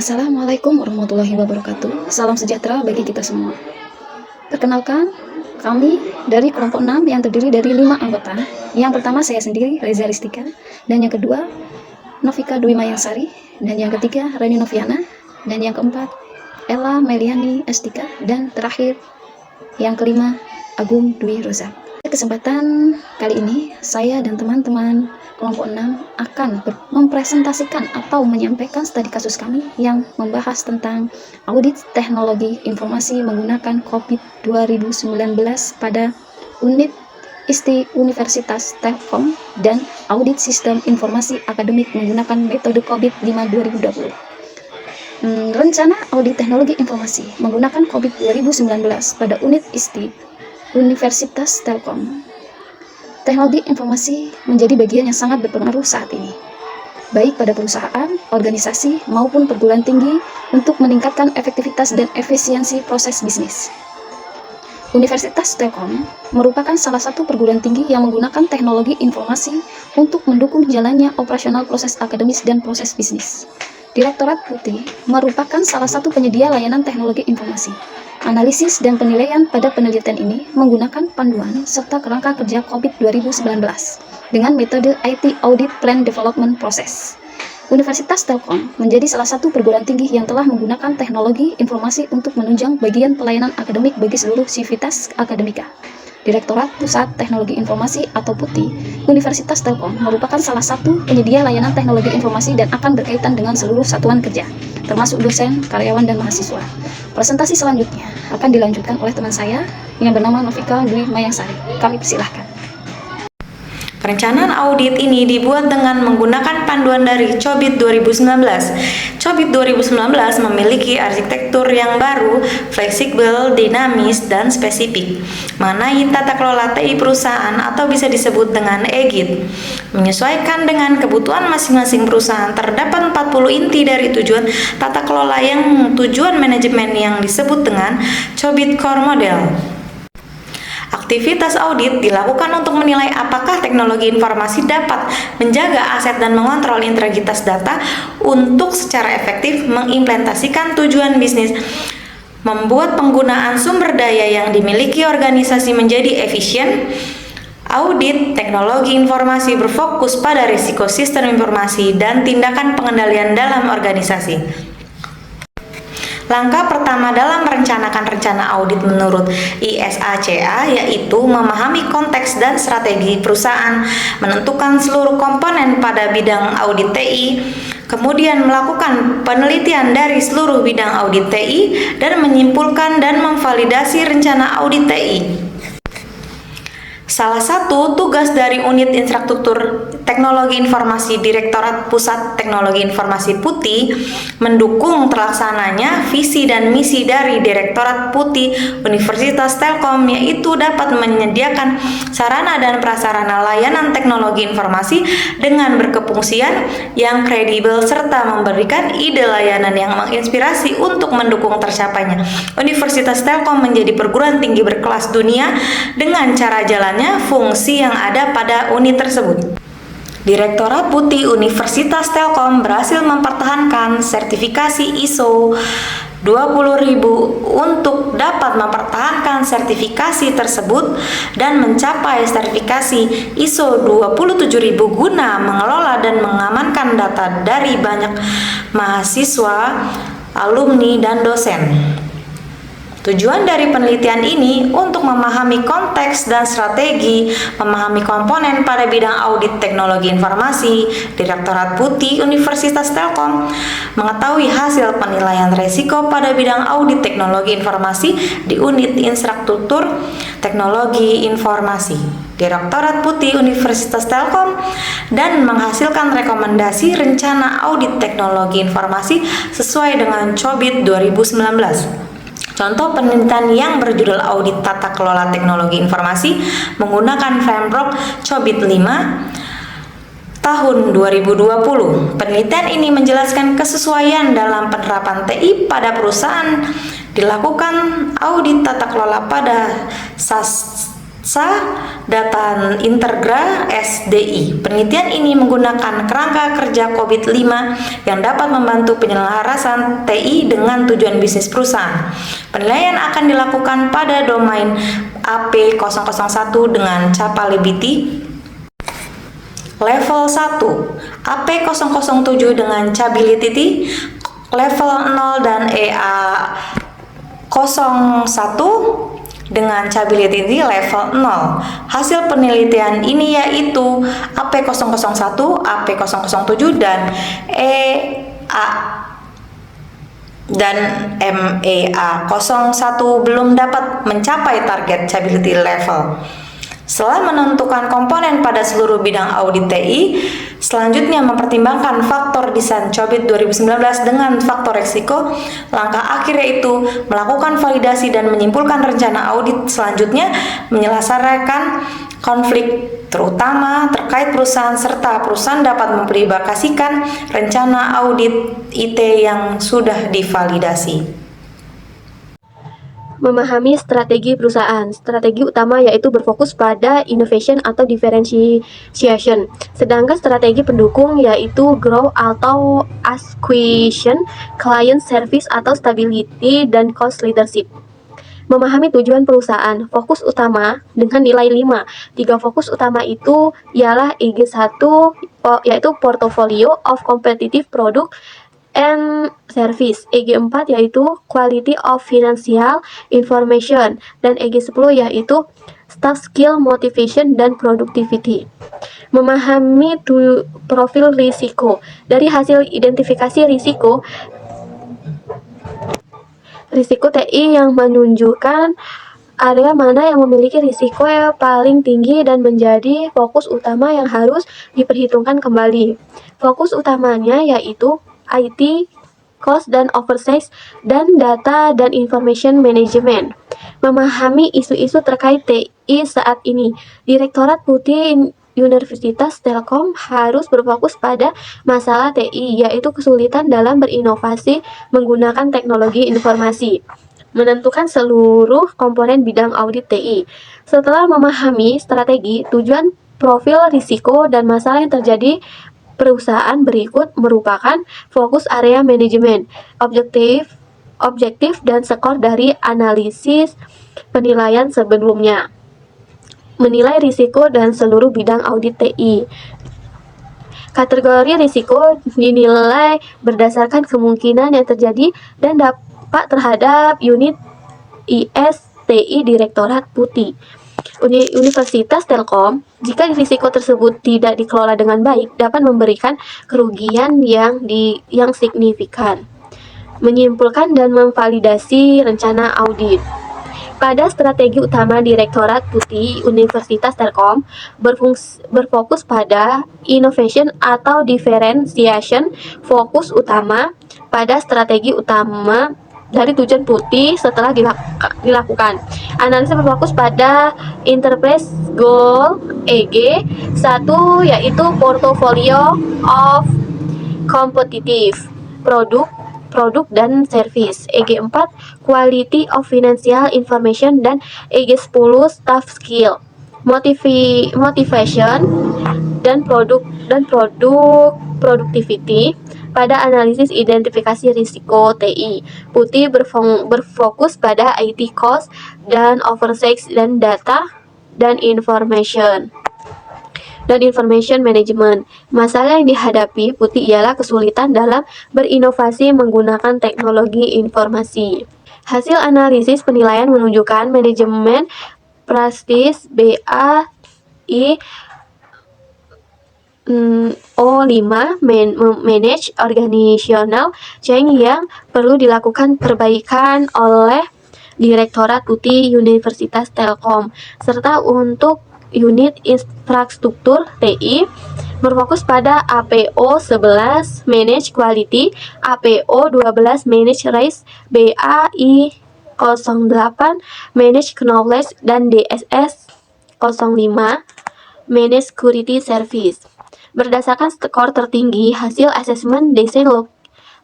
Assalamualaikum warahmatullahi wabarakatuh. Salam sejahtera bagi kita semua. Perkenalkan, kami dari kelompok 6 yang terdiri dari 5 anggota. Yang pertama saya sendiri, Reza Ristika. Dan yang kedua, Novika Dwi Mayansari. Dan yang ketiga, Reni Noviana. Dan yang keempat, Ella Meliani Estika. Dan terakhir, yang kelima, Agung Dwi Rozak. Kesempatan kali ini, saya dan teman-teman kelompok 6 akan mempresentasikan atau menyampaikan studi kasus kami yang membahas tentang audit teknologi informasi menggunakan COVID 2019 pada unit ISTI Universitas Telkom dan audit sistem informasi akademik menggunakan metode COVID 5 2020. Rencana audit teknologi informasi menggunakan COVID 2019 pada unit ISTI Universitas Telkom. Teknologi informasi menjadi bagian yang sangat berpengaruh saat ini, baik pada perusahaan, organisasi, maupun perguruan tinggi untuk meningkatkan efektivitas dan efisiensi proses bisnis. Universitas Telkom merupakan salah satu perguruan tinggi yang menggunakan teknologi informasi untuk mendukung jalannya operasional proses akademis dan proses bisnis. Direktorat Putih merupakan salah satu penyedia layanan teknologi informasi. Analisis dan penilaian pada penelitian ini menggunakan panduan serta kerangka kerja COVID 2019 dengan metode IT Audit Plan Development Process. Universitas Telkom menjadi salah satu perguruan tinggi yang telah menggunakan teknologi informasi untuk menunjang bagian pelayanan akademik bagi seluruh sivitas akademika. Direktorat Pusat Teknologi Informasi atau PUTI, Universitas Telkom merupakan salah satu penyedia layanan teknologi informasi dan akan berkaitan dengan seluruh satuan kerja, termasuk dosen, karyawan, dan mahasiswa. Presentasi selanjutnya akan dilanjutkan oleh teman saya yang bernama Novika Dwi Mayansari. Kami persilahkan. Perencanaan audit ini dibuat dengan menggunakan panduan dari COBIT 2019. COBIT 2019 memiliki arsitektur yang baru, fleksibel, dinamis, dan spesifik, mengenai tata kelola TI perusahaan atau bisa disebut dengan EGIT. Menyesuaikan dengan kebutuhan masing-masing perusahaan, terdapat 40 inti dari tujuan tata kelola yang tujuan manajemen yang disebut dengan COBIT Core Model. Aktivitas audit dilakukan untuk menilai apakah teknologi informasi dapat menjaga aset dan mengontrol integritas data untuk secara efektif mengimplementasikan tujuan bisnis, membuat penggunaan sumber daya yang dimiliki organisasi menjadi efisien. Audit teknologi informasi berfokus pada risiko sistem informasi dan tindakan pengendalian dalam organisasi. Langkah pertama dalam merencanakan rencana audit menurut ISACA yaitu memahami konteks dan strategi perusahaan, menentukan seluruh komponen pada bidang audit TI, kemudian melakukan penelitian dari seluruh bidang audit TI dan menyimpulkan dan memvalidasi rencana audit TI. Salah satu tugas dari Unit Infrastruktur Teknologi Informasi Direktorat Pusat Teknologi Informasi Putih mendukung terlaksananya visi dan misi dari Direktorat Putih Universitas Telkom, yaitu dapat menyediakan sarana dan prasarana layanan teknologi informasi dengan berkefungsian yang kredibel serta memberikan ide layanan yang menginspirasi untuk mendukung tercapainya Universitas Telkom menjadi perguruan tinggi berkelas dunia dengan cara jalannya fungsi yang ada pada unit tersebut. Direktorat Putih Universitas Telkom berhasil mempertahankan sertifikasi ISO 20.000 untuk dapat mempertahankan sertifikasi tersebut dan mencapai sertifikasi ISO 27.000 guna mengelola dan mengamankan data dari banyak mahasiswa, alumni, dan dosen. Tujuan dari penelitian ini untuk memahami konteks dan strategi, memahami komponen pada bidang audit teknologi informasi, Direktorat Putih Universitas Telkom, mengetahui hasil penilaian risiko pada bidang audit teknologi informasi di unit infrastruktur teknologi informasi, Direktorat Putih Universitas Telkom, dan menghasilkan rekomendasi rencana audit teknologi informasi sesuai dengan COBIT 2019. Contoh penelitian yang berjudul Audit Tata Kelola Teknologi Informasi menggunakan framework COBIT 5 tahun 2020. Penelitian ini menjelaskan kesesuaian dalam penerapan TI pada perusahaan, dilakukan audit tata kelola pada Data Integra SDI. Penelitian ini menggunakan kerangka kerja COVID-5 yang dapat membantu penyelarasan TI dengan tujuan bisnis perusahaan. Penilaian akan dilakukan pada domain AP001 dengan capability level 1, AP007 dengan capability level 0 dan EA01 dengan capability level 0. Hasil penelitian ini yaitu AP001, AP007 dan MEA01 belum dapat mencapai target capability level. Setelah menentukan komponen pada seluruh bidang audit TI, selanjutnya mempertimbangkan faktor desain COBIT 2019 dengan faktor risiko. Langkah akhir yaitu melakukan validasi dan menyimpulkan rencana audit. Selanjutnya menyelesaikan konflik terutama terkait perusahaan serta perusahaan dapat memperibakasikan rencana audit IT yang sudah divalidasi. Memahami strategi perusahaan. Strategi utama yaitu berfokus pada innovation atau differentiation. Sedangkan strategi pendukung yaitu growth atau acquisition, client service atau stability dan cost leadership. Memahami tujuan perusahaan. Fokus utama dengan nilai 5. 3 fokus utama itu ialah EG1 yaitu portfolio of competitive product and service, EG4 yaitu quality of financial information, dan EG10 yaitu staff skill, motivation, dan productivity. Memahami profil risiko. Dari hasil identifikasi risiko TI yang menunjukkan area mana yang memiliki risiko yang paling tinggi dan menjadi fokus utama yang harus diperhitungkan kembali. Fokus utamanya yaitu IT, cost dan oversight, dan data dan information management. Memahami isu-isu terkait TI saat ini. Direktorat Putih Universitas Telkom harus berfokus pada masalah TI, yaitu kesulitan dalam berinovasi menggunakan teknologi informasi. Menentukan seluruh komponen bidang audit TI. Setelah memahami strategi, tujuan, profil risiko, dan masalah yang terjadi perusahaan, berikut merupakan fokus area manajemen, objektif dan skor dari analisis penilaian sebelumnya. Menilai risiko dan seluruh bidang audit TI. Kategori risiko dinilai berdasarkan kemungkinan yang terjadi dan dampak terhadap unit ISTI Direktorat Putih Universitas Telkom. Jika risiko tersebut tidak dikelola dengan baik, dapat memberikan kerugian yang signifikan. Menyimpulkan dan memvalidasi rencana audit. Pada strategi utama Direktorat Putih Universitas Telkom berfokus pada innovation atau differentiation. Fokus utama pada strategi utama dari tujuan putih setelah dilakukan. Analisa berfokus pada enterprise goal EG1 yaitu portfolio of competitive produk dan service, EG4 quality of financial information, dan EG10 staff skill, motivation dan productivity. Pada analisis identifikasi risiko TI, Putih berfokus pada IT cost dan oversight dan data dan information management. Masalah yang dihadapi Putih ialah kesulitan dalam berinovasi menggunakan teknologi informasi. Hasil analisis penilaian menunjukkan manajemen praktis BAI O5 manage organizational change yang perlu dilakukan perbaikan oleh Direktorat Putih Universitas Telkom, serta untuk unit infrastruktur TI berfokus pada APO 11 manage quality, APO 12 manage risk, BAI 08 manage knowledge, dan DSS 05 manage security service. Berdasarkan skor tertinggi hasil asesmen desain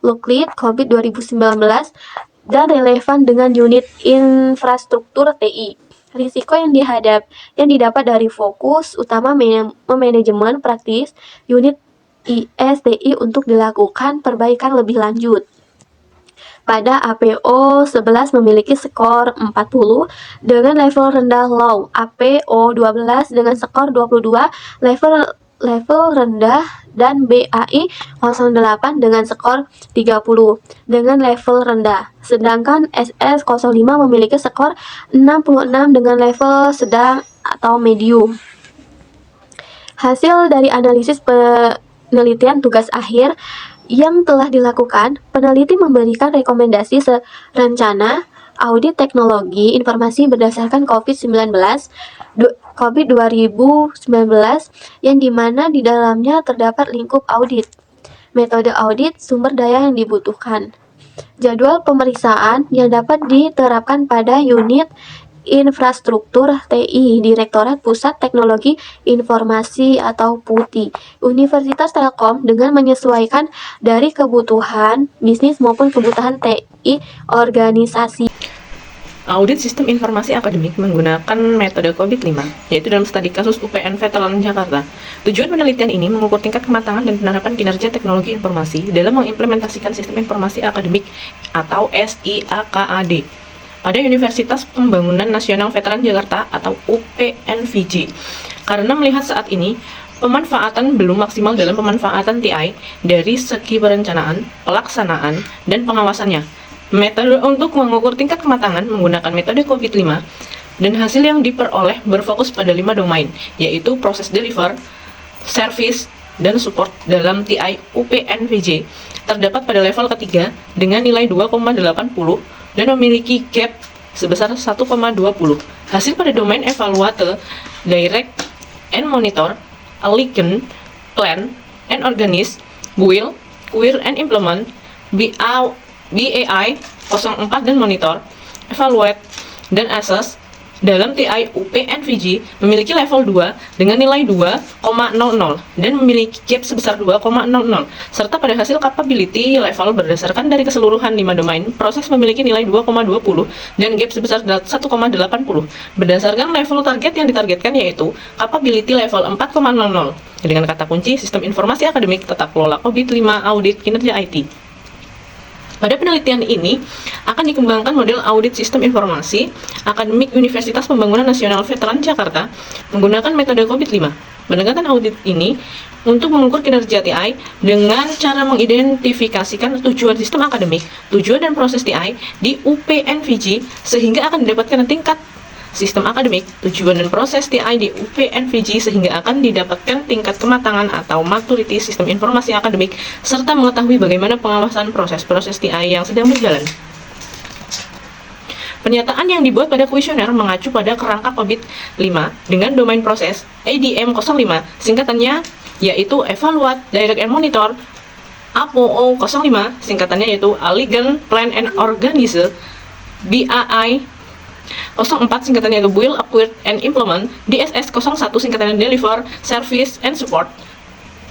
Lockheed COVID 2019 dan relevan dengan unit infrastruktur TI. Risiko yang didapat dari fokus utama manajemen praktis unit ISTI untuk dilakukan perbaikan lebih lanjut. Pada APO 11 memiliki skor 40 dengan level rendah low, APO 12 dengan skor 22 level rendah, dan BAI 08 dengan skor 30 dengan level rendah. Sedangkan SS 05 memiliki skor 66 dengan level sedang atau medium. Hasil dari analisis penelitian tugas akhir yang telah dilakukan, peneliti memberikan rekomendasi rencana audit teknologi informasi berdasarkan COVID-19 yang dimana di dalamnya terdapat lingkup audit, metode audit, sumber daya yang dibutuhkan, jadwal pemeriksaan yang dapat diterapkan pada unit Infrastruktur TI, Direktorat Pusat Teknologi Informasi atau PUTI, Universitas Telkom dengan menyesuaikan dari kebutuhan bisnis maupun kebutuhan TI organisasi. Audit sistem informasi akademik menggunakan metode COVID-5, yaitu dalam studi kasus UPN Veteran Jakarta. Tujuan penelitian ini mengukur tingkat kematangan dan penerapan kinerja teknologi informasi dalam mengimplementasikan sistem informasi akademik atau SIAKAD pada Universitas Pembangunan Nasional Veteran Jakarta atau UPNVJ. Karena melihat saat ini pemanfaatan belum maksimal dalam pemanfaatan TI dari segi perencanaan, pelaksanaan, dan pengawasannya. Metode untuk mengukur tingkat kematangan menggunakan metode COVID-5 dan hasil yang diperoleh berfokus pada 5 domain, yaitu proses deliver, service, dan support dalam TI UPNVJ terdapat pada level ketiga dengan nilai 2,80 dan memiliki gap sebesar 1,20. Hasil pada domain evaluate, direct and monitor, elegant, plan and organize, build, queer and implement, BAI 04 dan monitor, evaluate dan assess dalam TI UPNVJ memiliki level 2 dengan nilai 2,00 dan memiliki gap sebesar 2,00 serta pada hasil capability level berdasarkan dari keseluruhan 5 domain proses memiliki nilai 2,20 dan gap sebesar 1,80 berdasarkan level target yang ditargetkan yaitu capability level 4,00. Dengan kata kunci sistem informasi akademik tata kelola COVID-5 audit kinerja IT. Pada penelitian ini akan dikembangkan model audit sistem informasi akademik Universitas Pembangunan Nasional Veteran Jakarta menggunakan metode COVID-5. Pendekatan audit ini untuk mengukur kinerja TI dengan cara mengidentifikasikan tujuan sistem akademik, tujuan dan proses TI di UPNVJ sehingga akan didapatkan tingkat sistem akademik, tujuan dan proses TI di UPNVJ sehingga akan didapatkan tingkat kematangan atau maturity sistem informasi akademik serta mengetahui bagaimana pengawasan proses-proses TI yang sedang berjalan. Pernyataan yang dibuat pada kuesioner mengacu pada kerangka COVID-5 dengan domain proses ADM 05, singkatannya yaitu Evaluate, Direct and Monitor, APO 05, singkatannya yaitu Elegant, Plan and Organize, BAI 04 singkatannya yaitu Build, Acquire, and Implement, DSS 01 singkatannya Deliver, Service, and Support,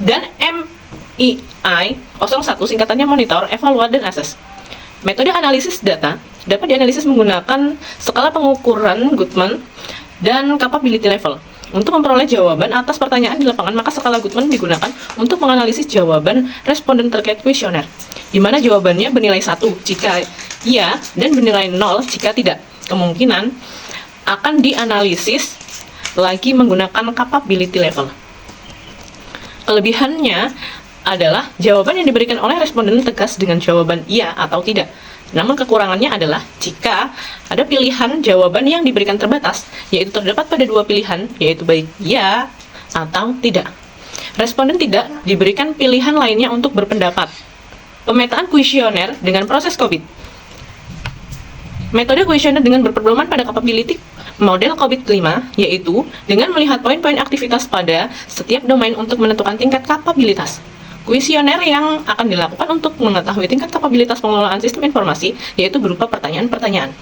dan MEI 01 singkatannya Monitor, Evaluate, dan Assess. Metode analisis data dapat dianalisis menggunakan skala pengukuran Goodman dan capability level. Untuk memperoleh jawaban atas pertanyaan di lapangan, maka skala Goodman digunakan untuk menganalisis jawaban responden terkait kuesioner, di mana jawabannya bernilai 1 jika iya dan bernilai 0 jika tidak. Kemungkinan akan dianalisis lagi menggunakan capability level. Kelebihannya adalah jawaban yang diberikan oleh responden tegas dengan jawaban iya atau tidak. Namun kekurangannya adalah jika ada pilihan jawaban yang diberikan terbatas, yaitu terdapat pada 2 pilihan, yaitu baik iya atau tidak. Responden tidak diberikan pilihan lainnya untuk berpendapat. Pemetaan kuesioner dengan proses COVID. Metode kuesioner dengan berpedoman pada capability model COVID-5, yaitu dengan melihat poin-poin aktivitas pada setiap domain untuk menentukan tingkat kapabilitas. Kuesioner yang akan dilakukan untuk mengetahui tingkat kapabilitas pengelolaan sistem informasi, yaitu berupa pertanyaan-pertanyaan.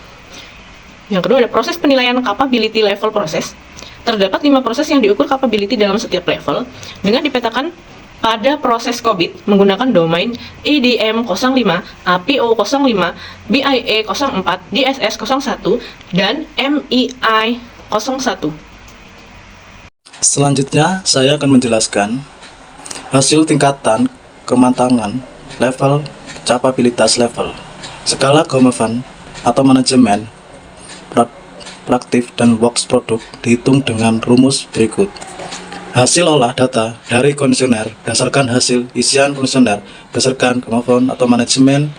Yang kedua ada proses penilaian capability level proses. Terdapat 5 proses yang diukur capability dalam setiap level dengan dipetakan pada proses COVID menggunakan domain ADM 05, APO 05, BIA 04, DSS 01, dan MEI 01. Selanjutnya, saya akan menjelaskan hasil tingkatan kematangan level capabilitas level skala Gomevan atau manajemen praktif dan works produk dihitung dengan rumus berikut. Hasil olah data dari kuesioner berdasarkan hasil isian kuesioner berdasarkan Gomevan atau manajemen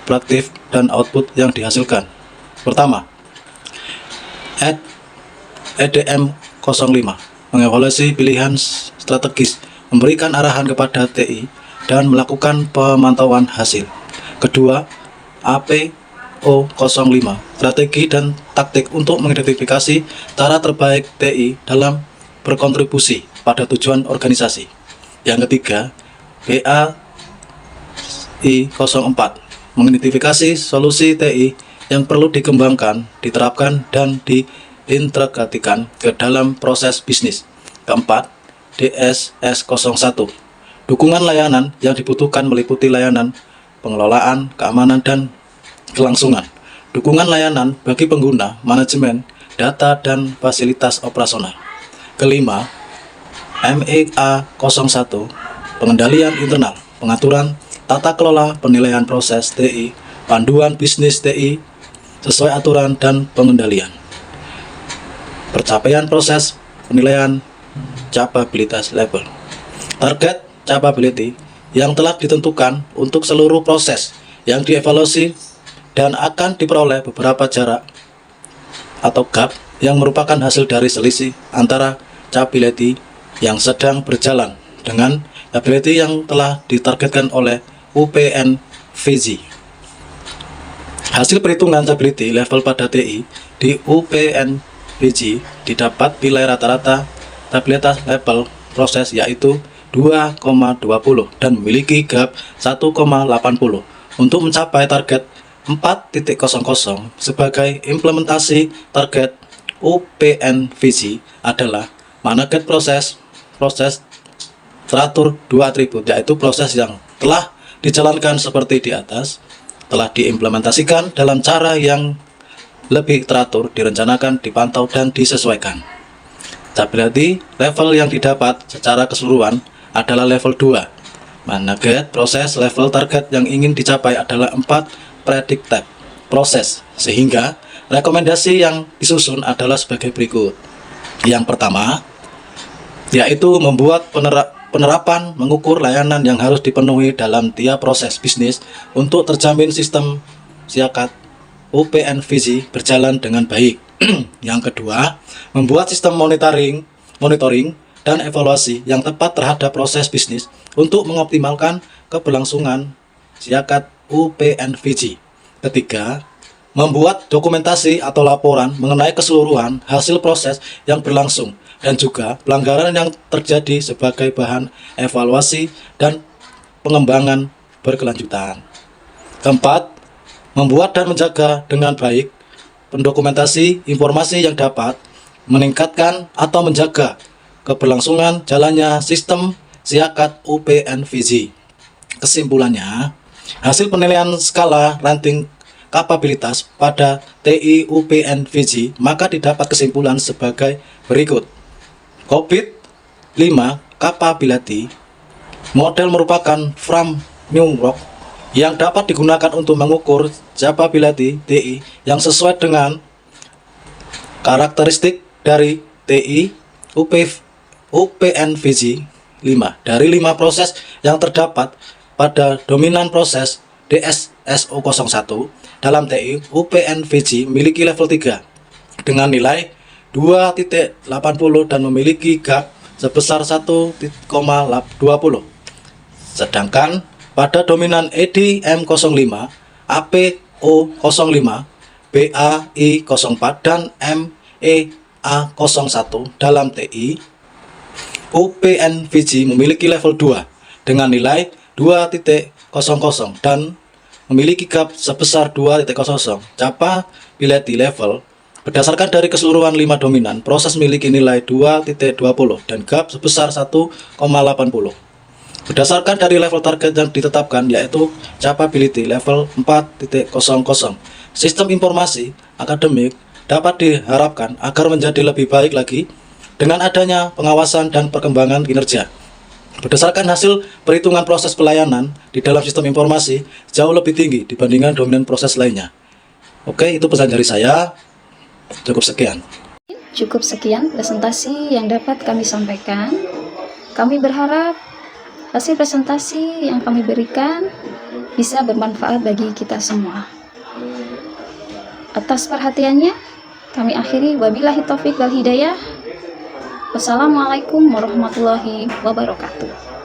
praktif dan output yang dihasilkan. Pertama, EDM 05 mengevaluasi pilihan strategis, memberikan arahan kepada TI dan melakukan pemantauan hasil. Kedua, APO 05 strategi dan taktik untuk mengidentifikasi cara terbaik TI dalam berkontribusi pada tujuan organisasi. Yang ketiga, BAI 04 mengidentifikasi solusi TI yang perlu dikembangkan, diterapkan, dan diintegrasikan ke dalam proses bisnis. Keempat, DSS 01 dukungan layanan yang dibutuhkan meliputi layanan, pengelolaan, keamanan, dan kelangsungan. Dukungan layanan bagi pengguna, manajemen, data, dan fasilitas operasional. Kelima, MEA 01 pengendalian internal, pengaturan, tata kelola, penilaian proses TI, panduan bisnis TI sesuai aturan dan pengendalian. Pencapaian proses penilaian capabilitas level. Target capability yang telah ditentukan untuk seluruh proses yang dievaluasi dan akan diperoleh beberapa jarak atau gap yang merupakan hasil dari selisih antara capability yang sedang berjalan dengan capability yang telah ditargetkan oleh UPN-VG. Hasil perhitungan capability level pada TI di UPN-VG didapat nilai rata-rata capabilitas level proses yaitu 2,20 dan memiliki gap 1,80 untuk mencapai target 4.00 sebagai implementasi target UPN-VG adalah managed proses teratur dua atribut, yaitu proses yang telah dijalankan seperti di atas, telah diimplementasikan dalam cara yang lebih teratur, direncanakan, dipantau, dan disesuaikan. Capability level yang didapat secara keseluruhan adalah level 2. Managed proses level target yang ingin dicapai adalah 4 predicted proses, sehingga rekomendasi yang disusun adalah sebagai berikut. Yang pertama, yaitu membuat penerapan mengukur layanan yang harus dipenuhi dalam tiap proses bisnis untuk terjamin sistem siakat UPN-VG berjalan dengan baik. Yang kedua, membuat sistem monitoring dan evaluasi yang tepat terhadap proses bisnis untuk mengoptimalkan keberlangsungan siakat UPN-VG. Ketiga, membuat dokumentasi atau laporan mengenai keseluruhan hasil proses yang berlangsung dan juga pelanggaran yang terjadi sebagai bahan evaluasi dan pengembangan berkelanjutan. Keempat, membuat dan menjaga dengan baik pendokumentasi informasi yang dapat meningkatkan atau menjaga keberlangsungan jalannya sistem siakat UPN-VG. Kesimpulannya, hasil penilaian skala ranting kapabilitas pada TI UPN-VG maka didapat kesimpulan sebagai berikut. COVID-5 capability model merupakan framework yang dapat digunakan untuk mengukur capability TI yang sesuai dengan karakteristik dari TI UPN-VG 5 dari 5 proses yang terdapat pada dominan proses DSSO01 dalam TI UPN-VG memiliki level 3 dengan nilai 2.80 dan memiliki gap sebesar 1,20. Sedangkan pada dominan EDM05, APO05, BAI04 dan MEA01 dalam TI UPN-VG memiliki level 2 dengan nilai 2.00 dan memiliki gap sebesar 2.0. Capability level berdasarkan dari keseluruhan 5 dominan, proses memiliki nilai 2.20 dan gap sebesar 1,80. Berdasarkan dari level target yang ditetapkan yaitu capability level 4.00. Sistem informasi akademik dapat diharapkan agar menjadi lebih baik lagi dengan adanya pengawasan dan perkembangan kinerja. Berdasarkan hasil perhitungan proses pelayanan di dalam sistem informasi jauh lebih tinggi dibandingkan dominan proses lainnya. Oke, itu pesan dari saya. Cukup sekian. Cukup sekian presentasi yang dapat kami sampaikan. Kami berharap hasil presentasi yang kami berikan bisa bermanfaat bagi kita semua. Atas perhatiannya, kami akhiri. Wabillahi taufik wal hidayah. Wassalamualaikum warahmatullahi wabarakatuh.